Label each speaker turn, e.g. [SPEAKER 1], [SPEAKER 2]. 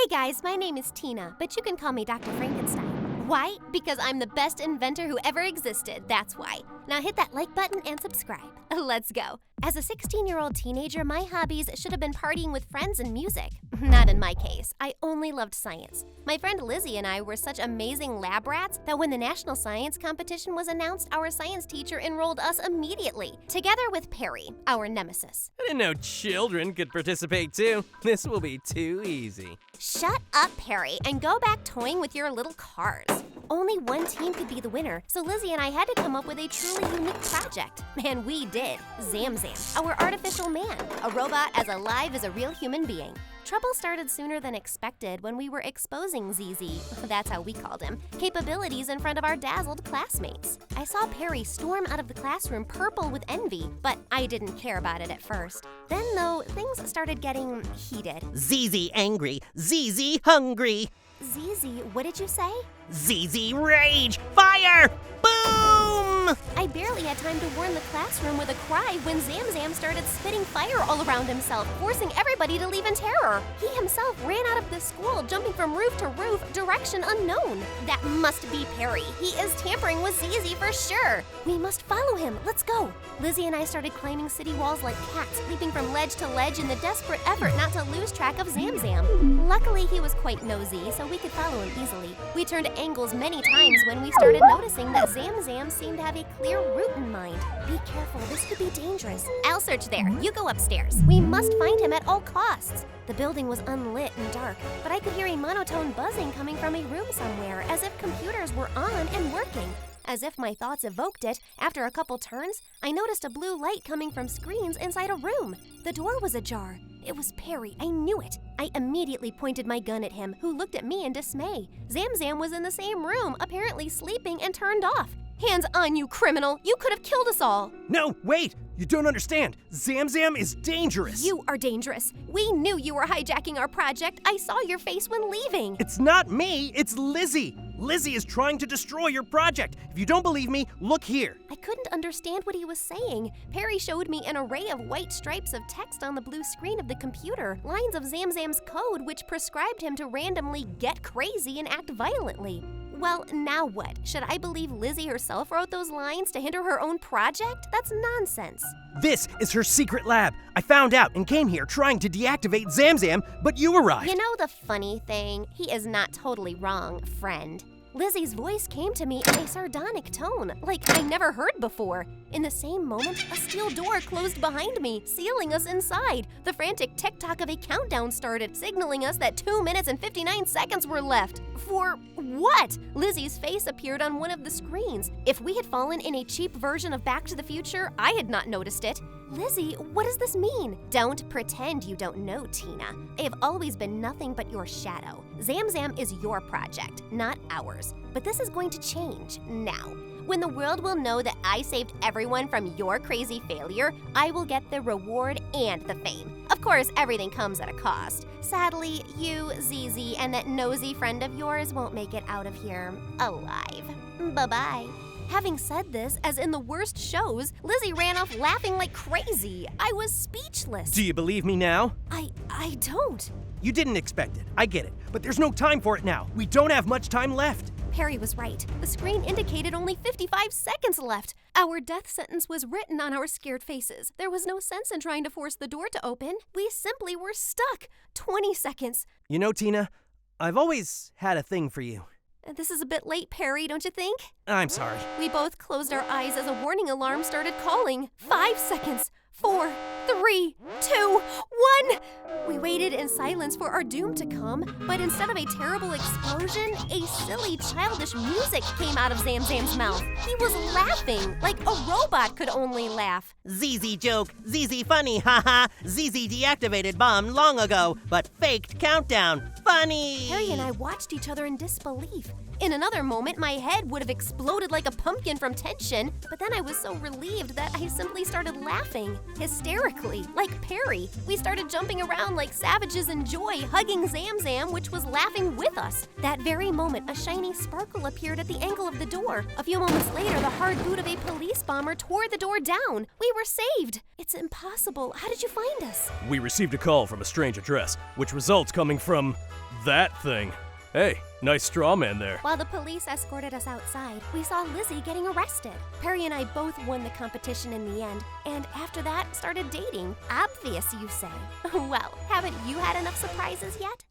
[SPEAKER 1] Hey guys, my name is Tina, but you can call me Dr. Frankenstein. Why? Because I'm the best inventor who ever existed, that's why. Now hit that like button and subscribe. Let's go. As a 16-year-old teenager, my hobbies should have been partying with friends and music. Not in my case. I only loved science. My friend Lizzie and I were such amazing lab rats that when the national science competition was announced, our science teacher enrolled us immediately, together with Perry, our nemesis.
[SPEAKER 2] I didn't know children could participate too. This will be too easy.
[SPEAKER 1] Shut up, Perry, and go back toying with your little cars. Only one team could be the winner, so Lizzie and I had to come up with a truly unique project. And we did. Zamzam, our artificial man, a robot as alive as a real human being. Trouble started sooner than expected when we were exposing ZZ, that's how we called him, capabilities in front of our dazzled classmates. I saw Perry storm out of the classroom purple with envy, but I didn't care about it at first. Then, though, things started getting heated.
[SPEAKER 3] ZZ angry, ZZ hungry.
[SPEAKER 1] ZZ, what did you say?
[SPEAKER 3] ZZ rage, fire, boom!
[SPEAKER 1] I barely had time to warn the classroom with a cry when Zamzam started spitting fire all around himself, forcing everybody to leave in terror. He himself ran out of the school, jumping from roof to roof, direction unknown. That must be Perry. He is tampering with ZZ for sure. We must follow him. Let's go. Lizzie and I started climbing city walls like cats, leaping from ledge to ledge in the desperate effort not to lose track of Zamzam. Luckily, he was quite nosy, so we could follow him easily. We turned angles many times when we started noticing that Zamzam seemed to have a clear route in mind. Be careful, this could be dangerous. I'll search there. You go upstairs. We must find him at all costs. The building was unlit and dark, but I could hear a monotone buzzing coming from a room somewhere, as if computers were on and working. As if my thoughts evoked it, after a couple turns, I noticed a blue light coming from screens inside a room. The door was ajar. It was Perry. I knew it. I immediately pointed my gun at him, who looked at me in dismay. Zamzam was in the same room, apparently sleeping, and turned off. Hands on, you criminal! You could have killed us all!
[SPEAKER 2] No, wait! You don't understand. Zamzam is dangerous.
[SPEAKER 1] You are dangerous. We knew you were hijacking our project. I saw your face when leaving.
[SPEAKER 2] It's not me, it's Lizzie. Lizzie is trying to destroy your project. If you don't believe me, look here.
[SPEAKER 1] I couldn't understand what he was saying. Perry showed me an array of white stripes of text on the blue screen of the computer, lines of Zamzam's code which prescribed him to randomly get crazy and act violently. Well, now what? Should I believe Lizzie herself wrote those lines to hinder her own project? That's nonsense.
[SPEAKER 2] This is her secret lab. I found out and came here trying to deactivate Zamzam, but you arrived.
[SPEAKER 1] You know the funny thing? He is not totally wrong, friend. Lizzie's voice came to me in a sardonic tone, like I never heard before. In the same moment, a steel door closed behind me, sealing us inside. The frantic tick-tock of a countdown started, signaling us that 2 minutes and 59 seconds were left. For what? Lizzie's face appeared on one of the screens. If we had fallen in a cheap version of Back to the Future, I had not noticed it. Lizzie, what does this mean? Don't pretend you don't know, Tina. I have always been nothing but your shadow. Zamzam is your project, not ours. But this is going to change now. When the world will know that I saved everyone from your crazy failure, I will get the reward and the fame. Of course, everything comes at a cost. Sadly, you, ZZ, and that nosy friend of yours won't make it out of here alive. Bye-bye. Having said this, as in the worst shows, Lizzie ran off laughing like crazy. I was speechless.
[SPEAKER 2] Do you believe me now?
[SPEAKER 1] I don't.
[SPEAKER 2] You didn't expect it. I get it. But there's no time for it now. We don't have much time left.
[SPEAKER 1] Perry was right. The screen indicated only 55 seconds left. Our death sentence was written on our scared faces. There was no sense in trying to force the door to open. We simply were stuck. 20 seconds.
[SPEAKER 2] You know, Tina, I've always had a thing for you.
[SPEAKER 1] This is a bit late, Perry, don't you think?
[SPEAKER 2] I'm sorry.
[SPEAKER 1] We both closed our eyes as a warning alarm started calling. 5 seconds. 4, 3, 2, 1. We waited in silence for our doom to come, but instead of a terrible explosion, a silly, childish music came out of Zamzam's mouth. He was laughing, like a robot could only laugh.
[SPEAKER 3] ZZ joke, ZZ funny, haha. ZZ deactivated bomb long ago, but faked countdown. Funny!
[SPEAKER 1] Harry and I watched each other in disbelief. In another moment, my head would have exploded like a pumpkin from tension, but then I was so relieved that I simply started laughing, hysterically, like Perry. We started jumping around like savages in joy, hugging Zamzam, which was laughing with us. That very moment, a shiny sparkle appeared at the angle of the door. A few moments later, the hard boot of a police bomber tore the door down. We were saved. It's impossible. How did you find us?
[SPEAKER 2] We received a call from a strange address, which results coming from
[SPEAKER 4] that thing. Hey, nice straw man there.
[SPEAKER 1] While the police escorted us outside, we saw Lizzie getting arrested. Perry and I both won the competition in the end, and after that, started dating. Obvious, you say. Well, haven't you had enough surprises yet?